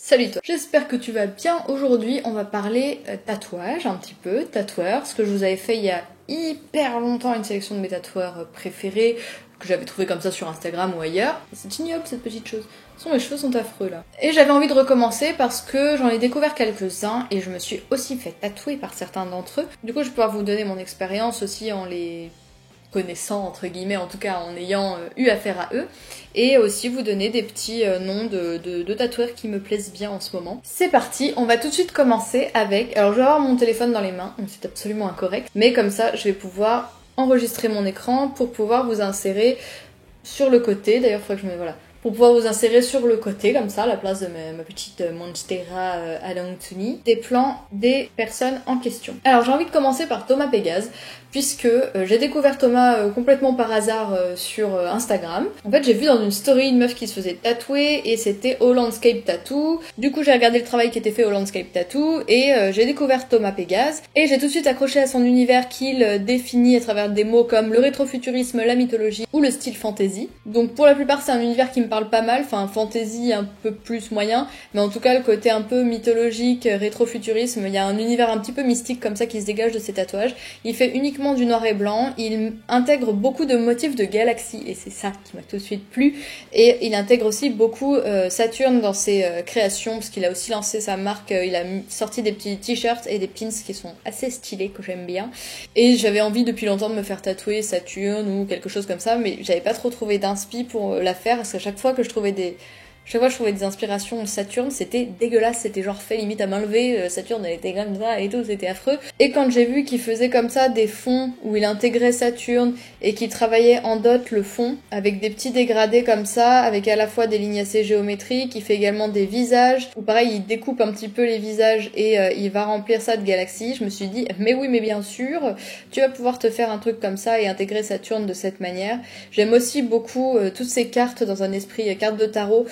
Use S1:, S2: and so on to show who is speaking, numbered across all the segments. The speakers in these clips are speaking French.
S1: Salut toi, j'espère que tu vas bien. Aujourd'hui on va parler tatouage un petit peu, tatoueur, ce que je vous avais fait il y a hyper longtemps, une sélection de mes tatoueurs préférés que j'avais trouvé comme ça sur Instagram ou ailleurs. C'est ignoble cette petite chose. Mes cheveux sont affreux là. Et j'avais envie de recommencer parce que j'en ai découvert quelques-uns et je me suis aussi fait tatouer par certains d'entre eux. Du coup je vais pouvoir vous donner mon expérience aussi en les connaissant entre guillemets, en tout cas en ayant eu affaire à eux, et aussi vous donner des petits noms de tatoueurs qui me plaisent bien en ce moment. C'est parti, on va tout de suite commencer avec, alors je vais avoir mon téléphone dans les mains, donc c'est absolument incorrect, mais comme ça je vais pouvoir enregistrer mon écran pour pouvoir vous insérer sur le côté, d'ailleurs il faudrait que je me... voilà, pour pouvoir vous insérer sur le côté, comme ça, à la place de ma petite Monstera Alangtuni, des plans des personnes en question. Alors j'ai envie de commencer par Thomas Pégase, puisque j'ai découvert Thomas complètement par hasard sur Instagram. En fait j'ai vu dans une story une meuf qui se faisait tatouer, et c'était au Landscape Tattoo. Du coup j'ai regardé le travail qui était fait au Landscape Tattoo, et j'ai découvert Thomas Pégase, et j'ai tout de suite accroché à son univers qu'il définit à travers des mots comme le rétrofuturisme, la mythologie ou le style fantasy. Donc pour la plupart c'est un univers qui me parle pas mal, enfin fantasy un peu plus moyen, mais en tout cas le côté un peu mythologique, rétrofuturisme, il y a un univers un petit peu mystique comme ça qui se dégage de ses tatouages. Il fait uniquement du noir et blanc, il intègre beaucoup de motifs de galaxies et c'est ça qui m'a tout de suite plu, et il intègre aussi beaucoup Saturne dans ses créations parce qu'il a aussi lancé sa marque, il a sorti des petits t-shirts et des pins qui sont assez stylés que j'aime bien, et j'avais envie depuis longtemps de me faire tatouer Saturne ou quelque chose comme ça, mais j'avais pas trop trouvé d'inspi pour la faire parce qu'à chaque fois que je trouvais des inspirations Saturne, c'était dégueulasse, c'était genre fait limite à main levée, Saturne elle était comme ça et tout, c'était affreux. Et quand j'ai vu qu'il faisait comme ça des fonds où il intégrait Saturne et qu'il travaillait en dot le fond, avec des petits dégradés comme ça, avec à la fois des lignes assez géométriques, il fait également des visages, où pareil il découpe un petit peu les visages et il va remplir ça de galaxies, je me suis dit mais oui mais bien sûr, tu vas pouvoir te faire un truc comme ça et intégrer Saturne de cette manière. J'aime aussi beaucoup toutes ces cartes dans un esprit carte de tarot,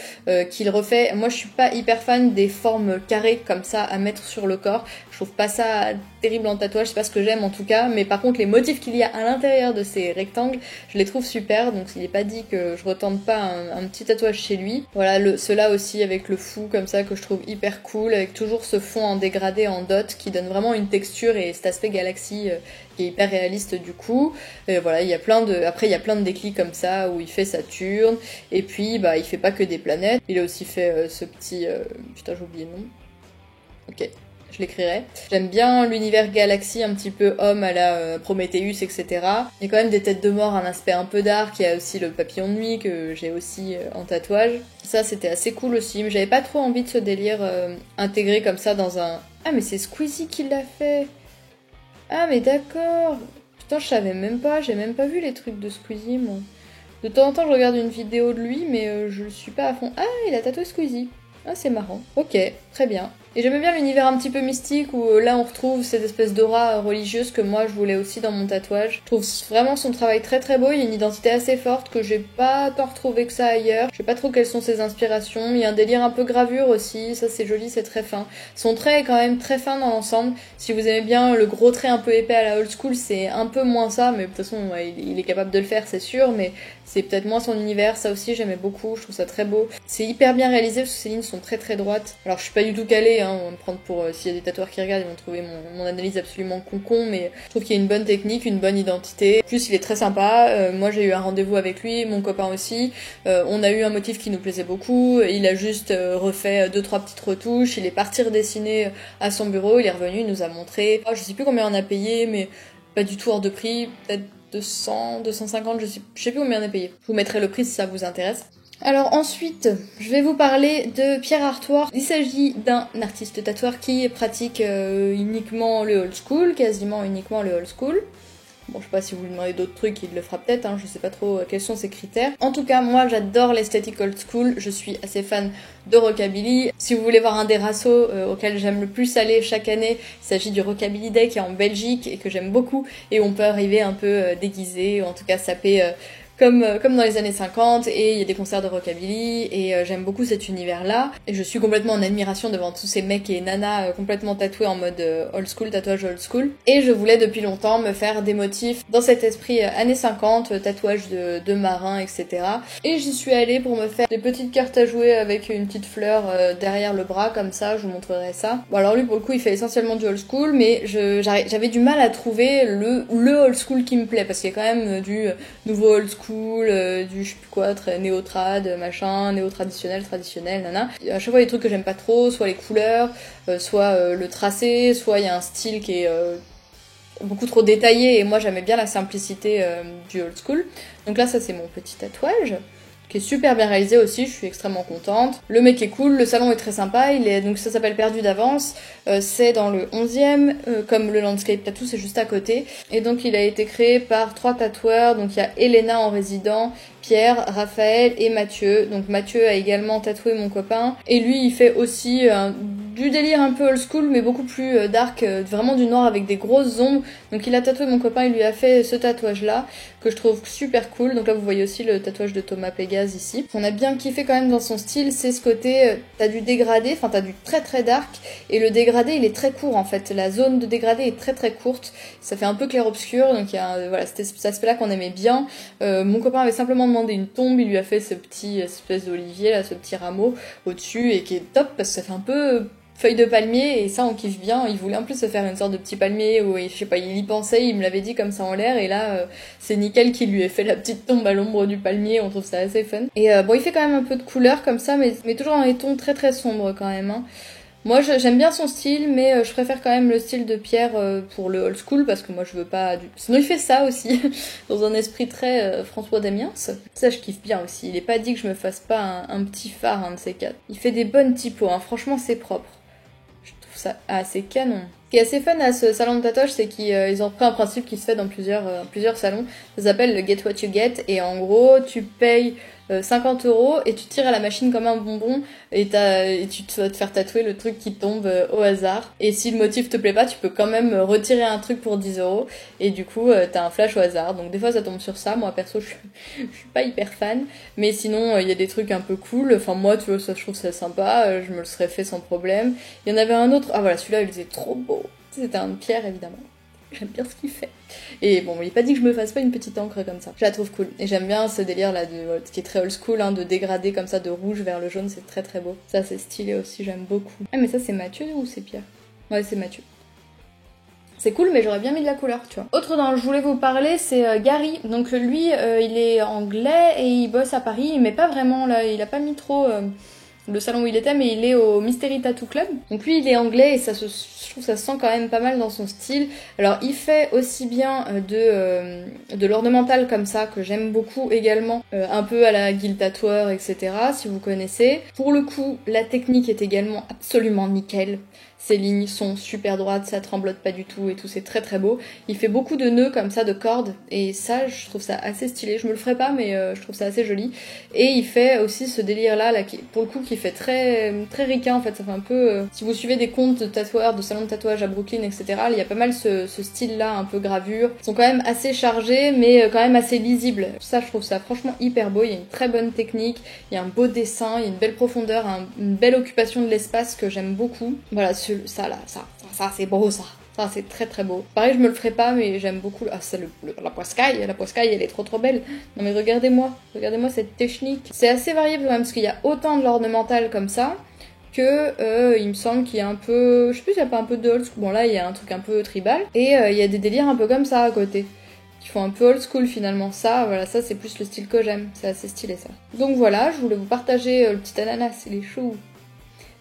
S1: qu'il refait. Moi je suis pas hyper fan des formes carrées comme ça à mettre sur le corps, je trouve pas ça terrible en tatouage, c'est pas ce que j'aime en tout cas, mais par contre les motifs qu'il y a à l'intérieur de ces rectangles, je les trouve super, donc il est pas dit que je retente pas un petit tatouage chez lui. Voilà, ceux-là aussi avec le fou comme ça que je trouve hyper cool, avec toujours ce fond en dégradé en dot qui donne vraiment une texture et cet aspect galaxie qui est hyper réaliste du coup. Et voilà, il y a plein de déclics comme ça où il fait Saturne, et puis bah il fait pas que des planètes, il a aussi fait ce petit putain j'ai oublié le nom. Ok, je l'écrirai. J'aime bien l'univers galaxie un petit peu homme à la Prometheus, etc. Il y a quand même des têtes de mort, un aspect un peu dark, il y a aussi le papillon de nuit que j'ai aussi en tatouage. Ça c'était assez cool aussi, mais j'avais pas trop envie de ce délire intégré comme ça dans un... Ah mais c'est Squeezie qui l'a fait. Ah mais d'accord. Putain je savais même pas, j'ai même pas vu les trucs de Squeezie moi. De temps en temps je regarde une vidéo de lui mais je le suis pas à fond. Ah il a tatoué Squeezie. Ah c'est marrant. Ok, très bien. Et j'aimais bien l'univers un petit peu mystique où là on retrouve cette espèce d'aura religieuse que moi je voulais aussi dans mon tatouage. Je trouve vraiment son travail très très beau, il y a une identité assez forte que j'ai pas tant retrouvé que ça ailleurs. Je sais pas trop quelles sont ses inspirations, il y a un délire un peu gravure aussi, ça c'est joli, c'est très fin. Son trait est quand même très fin dans l'ensemble. Si vous aimez bien le gros trait un peu épais à la old school, c'est un peu moins ça, mais de toute façon ouais, il est capable de le faire c'est sûr, mais c'est peut-être moins son univers, ça aussi j'aimais beaucoup, je trouve ça très beau. C'est hyper bien réalisé parce que ses lignes sont très très droites. Alors je suis pas du tout calée, hein, on va me prendre pour... s'il y a des tatoueurs qui regardent, ils vont trouver mon analyse absolument con, mais je trouve qu'il y a une bonne technique, une bonne identité. En plus il est très sympa, moi j'ai eu un rendez-vous avec lui, mon copain aussi, on a eu un motif qui nous plaisait beaucoup, il a juste refait 2-3 petites retouches, il est parti redessiner à son bureau, il est revenu, il nous a montré, je sais plus combien on a payé, mais pas du tout hors de prix, peut-être 200, 250, je sais plus combien on a payé. Je vous mettrai le prix si ça vous intéresse. Alors ensuite, je vais vous parler de Pierre Artois. Il s'agit d'un artiste tatoueur qui pratique uniquement le old school, quasiment uniquement le old school. Bon, je sais pas si vous lui demandez d'autres trucs, il le fera peut-être, hein, je sais pas trop quels sont ses critères. En tout cas, moi j'adore l'esthétique old school, je suis assez fan de rockabilly. Si vous voulez voir un des rassos auxquels j'aime le plus aller chaque année, il s'agit du Rockabilly Day qui est en Belgique et que j'aime beaucoup, et on peut arriver un peu déguisé, ou en tout cas saper comme dans les années 50, et il y a des concerts de rockabilly, et j'aime beaucoup cet univers-là. Et je suis complètement en admiration devant tous ces mecs et nanas complètement tatoués en mode old school, tatouage old school. Et je voulais depuis longtemps me faire des motifs dans cet esprit années 50, tatouage de marins, etc. Et j'y suis allée pour me faire des petites cartes à jouer avec une petite fleur derrière le bras, comme ça, je vous montrerai ça. Bon alors lui pour le coup il fait essentiellement du old school, mais j'avais du mal à trouver le old school qui me plaît, parce qu'il y a quand même du nouveau old school, du je sais plus quoi, très néo-trad, machin, néo-traditionnel, traditionnel, nana. À chaque fois il y a des trucs que j'aime pas trop, soit les couleurs, soit le tracé, soit il y a un style qui est beaucoup trop détaillé, et moi j'aimais bien la simplicité du old school. Donc là ça c'est mon petit tatouage, qui est super bien réalisé aussi, je suis extrêmement contente. Le mec est cool, le salon est très sympa, donc ça s'appelle Perdu d'avance, c'est dans le 11e, comme le Landscape Tattoo, c'est juste à côté. Et donc il a été créé par 3 tatoueurs, donc il y a Elena en résident, Pierre, Raphaël et Mathieu. Donc Mathieu a également tatoué mon copain, et lui il fait aussi du délire un peu old school, mais beaucoup plus dark, vraiment du noir avec des grosses ombres. Donc il a tatoué mon copain, il lui a fait ce tatouage là, que je trouve super cool. Donc là vous voyez aussi le tatouage de Thomas Pégase ici. On a bien kiffé quand même dans son style, c'est ce côté, t'as du dégradé, enfin t'as du très très dark, et le dégradé il est très court en fait, la zone de dégradé est très très courte, ça fait un peu clair-obscur, donc il y a voilà, c'était cet aspect là qu'on aimait bien. Mon copain avait simplement demandé une tombe, il lui a fait ce petit espèce d'olivier là, ce petit rameau au-dessus, et qui est top parce que ça fait un peu feuille de palmier, et ça on kiffe bien. Il voulait en plus se faire une sorte de petit palmier où je sais pas, il y pensait, il me l'avait dit comme ça en l'air, et là c'est nickel qu'il lui ait fait la petite tombe à l'ombre du palmier, on trouve ça assez fun. Et bon il fait quand même un peu de couleur comme ça, mais toujours dans les tons très très sombres quand même, hein. Moi j'aime bien son style, mais je préfère quand même le style de Pierre pour le old school, parce que moi je veux pas sinon il fait ça aussi dans un esprit très François Damiens. Ça je kiffe bien aussi. Il est pas dit que je me fasse pas un petit phare, un de ces quatre. Il fait des bonnes typos, hein. Franchement c'est propre. Je trouve ça assez canon. Ce qui est assez fun à ce salon de tatouage, c'est qu'ils ont pris un principe qui se fait dans plusieurs salons. Ça s'appelle le Get What You Get, et en gros tu payes 50 € et tu tires à la machine comme un bonbon, et tu vas te faire tatouer le truc qui tombe au hasard. Et si le motif te plaît pas, tu peux quand même retirer un truc pour 10 €, et du coup t'as un flash au hasard. Donc des fois ça tombe sur ça. Moi perso je suis pas hyper fan, mais sinon il y a des trucs un peu cool. Enfin moi tu vois, ça, je trouve ça sympa, je me le serais fait sans problème. Il y en avait un autre, ah voilà, celui-là il était trop beau, c'était un de Pierre évidemment. J'aime bien ce qu'il fait. Et bon, il est pas dit que je me fasse pas une petite encre comme ça. Je la trouve cool. Et j'aime bien ce délire là qui est très old school, hein, de dégrader comme ça de rouge vers le jaune, c'est très très beau. Ça c'est stylé aussi, j'aime beaucoup. Ah mais ça c'est Mathieu ou c'est Pierre? Ouais, c'est Mathieu. C'est cool, mais j'aurais bien mis de la couleur, tu vois. Autre dont je voulais vous parler, c'est Gary. Donc lui, il est anglais et il bosse à Paris, mais pas vraiment là, il a pas mis trop le salon où il était, mais il est au Mystery Tattoo Club. Donc lui il est anglais, et je trouve que ça se sent quand même pas mal dans son style. Alors il fait aussi bien de l'ornemental comme ça, que j'aime beaucoup également, un peu à la Guild Tatoueur, etc. si vous connaissez. Pour le coup, la technique est également absolument nickel. Ses lignes sont super droites, ça tremblote pas du tout et tout, c'est très très beau. Il fait beaucoup de nœuds comme ça, de cordes, et ça je trouve ça assez stylé. Je me le ferai pas, mais je trouve ça assez joli. Et il fait aussi ce délire là qui, pour le coup, qui fait très très ricain en fait. Ça fait un peu si vous suivez des comptes de tatoueurs, de salons de tatouage à Brooklyn, etc. Il y a pas mal ce style là, un peu gravure. Ils sont quand même assez chargés, mais quand même assez lisibles. Ça je trouve ça franchement hyper beau. Il y a une très bonne technique, il y a un beau dessin, il y a une belle profondeur, une belle occupation de l'espace que j'aime beaucoup. Voilà, ça là, ça c'est beau ça. Ça c'est très très beau. Pareil, je me le ferai pas, mais j'aime beaucoup. Ah, c'est la poiscaille. La poiscaille, elle est trop trop belle. Non mais regardez-moi cette technique. C'est assez varié quand même, parce qu'il y a autant de l'ornemental comme ça, que il me semble qu'il y a un peu, je sais plus s'il y a pas un peu de old school. Bon là il y a un truc un peu tribal, et il y a des délires un peu comme ça à côté, qui font un peu old school finalement. Ça, voilà, ça c'est plus le style que j'aime. C'est assez stylé ça. Donc voilà, je voulais vous partager le petit ananas, il est chou.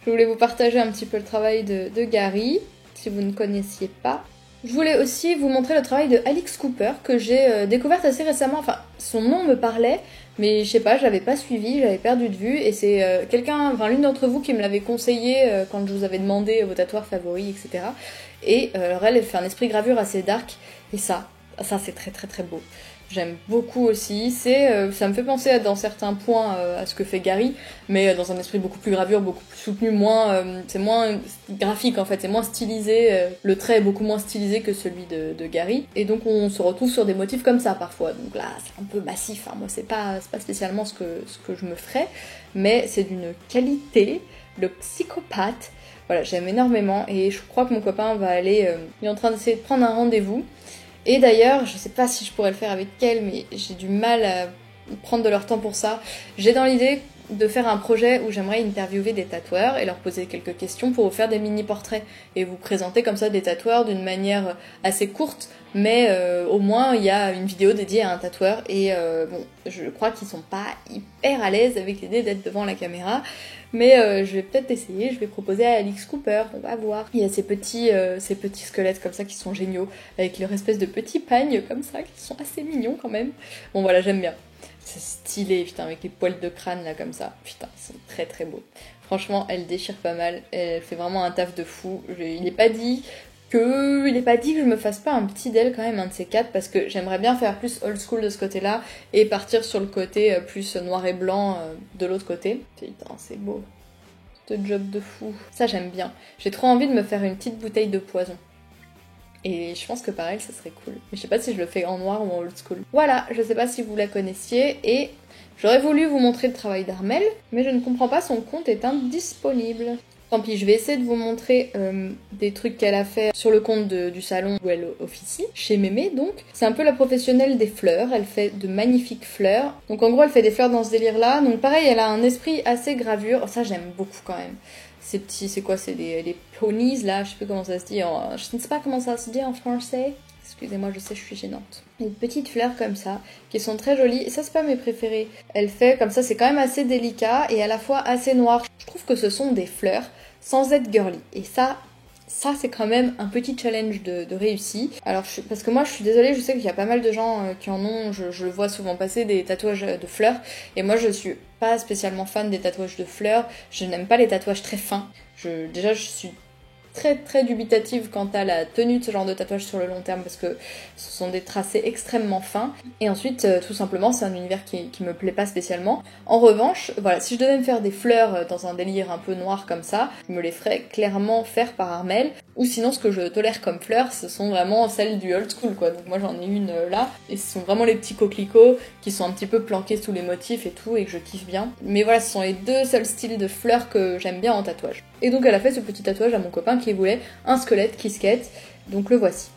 S1: Je voulais vous partager un petit peu le travail de Gary, si vous ne connaissiez pas. Je voulais aussi vous montrer le travail de Alix Cooper, que j'ai découverte assez récemment. Enfin, son nom me parlait, mais je sais pas, je l'avais pas suivi, j'avais perdu de vue. Et c'est l'une d'entre vous qui me l'avait conseillé quand je vous avais demandé vos tatoueurs favoris, etc. Et alors elle fait un esprit gravure assez dark, et ça c'est très très très beau. j'aime beaucoup aussi. Ça me fait penser dans certains points à ce que fait Gary, mais dans un esprit beaucoup plus gravure, beaucoup plus soutenu, c'est moins graphique en fait, c'est moins stylisé. Le trait est beaucoup moins stylisé que celui de Gary, et donc on se retrouve sur des motifs comme ça parfois. Donc là, c'est un peu massif. Moi, c'est pas spécialement ce que je me ferais, mais c'est d'une qualité. Le psychopathe. Voilà, j'aime énormément et je crois que mon copain va aller... il est en train d'essayer de prendre un rendez-vous. Et d'ailleurs, je sais pas si je pourrais le faire avec elle, mais j'ai du mal à prendre de leur temps pour ça. J'ai dans l'idée de faire un projet où j'aimerais interviewer des tatoueurs et leur poser quelques questions pour vous faire des mini-portraits et vous présenter comme ça des tatoueurs d'une manière assez courte, mais au moins il y a une vidéo dédiée à un tatoueur et bon, je crois qu'ils sont pas hyper à l'aise avec l'idée d'être devant la caméra, mais je vais peut-être essayer, je vais proposer à Alix Cooper, on va voir. Il y a ces petits squelettes comme ça qui sont géniaux, avec leur espèce de petits pagnes comme ça, qui sont assez mignons quand même. Bon voilà, j'aime bien. C'est stylé, putain, avec les poils de crâne là comme ça. Putain, ils sont très très beaux. Franchement, elle déchire pas mal. Elle fait vraiment un taf de fou. Il n'est pas dit que je me fasse pas un petit d'elle quand même, un de ces quatre, parce que j'aimerais bien faire plus old school de ce côté-là et partir sur le côté plus noir et blanc de l'autre côté. Putain, c'est beau. Ce job de fou. Ça, j'aime bien. J'ai trop envie de me faire une petite bouteille de poison. Et je pense que pareil, ça serait cool. Mais je sais pas si je le fais en noir ou en old school. Voilà, je sais pas si vous la connaissiez. Et j'aurais voulu vous montrer le travail d'Armelle, mais je ne comprends pas, son compte est indisponible. Tant pis, je vais essayer de vous montrer des trucs qu'elle a fait sur le compte du salon où elle officie, chez Mémé donc. C'est un peu la professionnelle des fleurs, elle fait de magnifiques fleurs. Donc en gros, elle fait des fleurs dans ce délire-là. Donc pareil, elle a un esprit assez gravure. Oh, ça, j'aime beaucoup quand même. Ces petits, c'est quoi? C'est des ponies là, je sais plus comment ça se dit, je ne sais pas comment ça se dit en français. Excusez-moi, je sais, je suis gênante. Des petites fleurs comme ça, qui sont très jolies, et ça c'est pas mes préférés. Elle fait comme ça, c'est quand même assez délicat et à la fois assez noir. Je trouve que ce sont des fleurs sans être girly, et ça c'est quand même un petit challenge de réussi. Alors parce que moi je suis désolée, je sais qu'il y a pas mal de gens qui en ont, je le vois souvent passer des tatouages de fleurs, et moi je suis pas spécialement fan des tatouages de fleurs, je n'aime pas les tatouages très fins. Déjà je suis très très dubitative quant à la tenue de ce genre de tatouage sur le long terme parce que ce sont des tracés extrêmement fins et ensuite tout simplement c'est un univers qui me plaît pas spécialement. En revanche, voilà, si je devais me faire des fleurs dans un délire un peu noir comme ça, je me les ferais clairement faire par Armelle, ou sinon ce que je tolère comme fleurs ce sont vraiment celles du old school quoi. Donc moi j'en ai une là et ce sont vraiment les petits coquelicots qui sont un petit peu planqués sous les motifs et tout et que je kiffe bien. Mais voilà, ce sont les deux seuls styles de fleurs que j'aime bien en tatouage. Et donc elle a fait ce petit tatouage à mon copain qui voulait un squelette Kiss-Cat, donc le voici.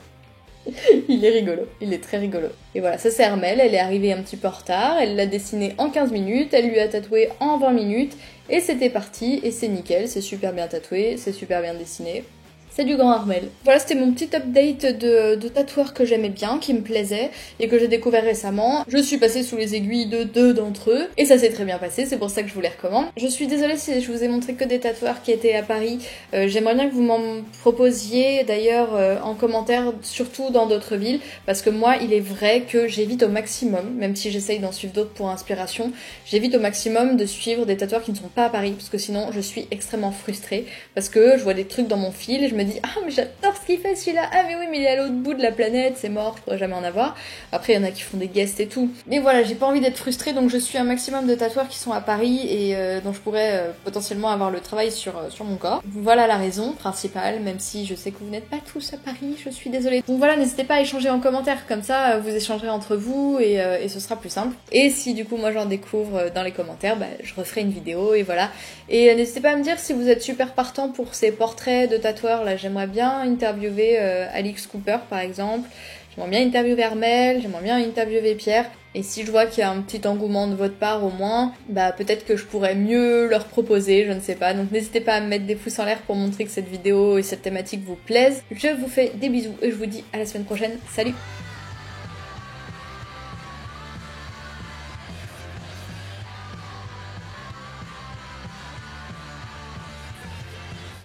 S1: Il est rigolo, il est très rigolo. Et voilà, ça c'est Armelle, elle est arrivée un petit peu en retard, elle l'a dessiné en 15 minutes, elle lui a tatoué en 20 minutes, et c'était parti, et c'est nickel, c'est super bien tatoué, c'est super bien dessiné. C'est du grand Armelle. Voilà, c'était mon petit update de tatoueurs que j'aimais bien, qui me plaisaient, et que j'ai découvert récemment. Je suis passée sous les aiguilles de 2 d'entre eux, et ça s'est très bien passé, c'est pour ça que je vous les recommande. Je suis désolée si je vous ai montré que des tatoueurs qui étaient à Paris. J'aimerais bien que vous m'en proposiez, d'ailleurs, en commentaire, surtout dans d'autres villes, parce que moi, il est vrai que j'évite au maximum, même si j'essaye d'en suivre d'autres pour inspiration, j'évite au maximum de suivre des tatoueurs qui ne sont pas à Paris, parce que sinon, je suis extrêmement frustrée, parce que je vois des trucs dans mon fil, et je me dis ah mais j'adore ce qu'il fait celui-là, ah mais oui mais il est à l'autre bout de la planète, c'est mort, je pourrais jamais en avoir. Après il y en a qui font des guests et tout, mais voilà, j'ai pas envie d'être frustrée, donc je suis un maximum de tatoueurs qui sont à Paris et dont je pourrais potentiellement avoir le travail sur mon corps. Voilà la raison principale, même si je sais que vous n'êtes pas tous à Paris, je suis désolée. Donc voilà, n'hésitez pas à échanger en commentaire, comme ça vous échangerez entre vous et ce sera plus simple. Et si du coup moi j'en découvre dans les commentaires, bah, je referai une vidéo et voilà. Et n'hésitez pas à me dire si vous êtes super partant pour ces portraits de tatoueurs là. J'aimerais bien interviewer Alix Cooper par exemple, j'aimerais bien interviewer Armelle, j'aimerais bien interviewer Pierre, et si je vois qu'il y a un petit engouement de votre part au moins, bah peut-être que je pourrais mieux leur proposer, je ne sais pas, donc n'hésitez pas à me mettre des pouces en l'air pour montrer que cette vidéo et cette thématique vous plaisent. Je vous fais des bisous et je vous dis à la semaine prochaine, salut!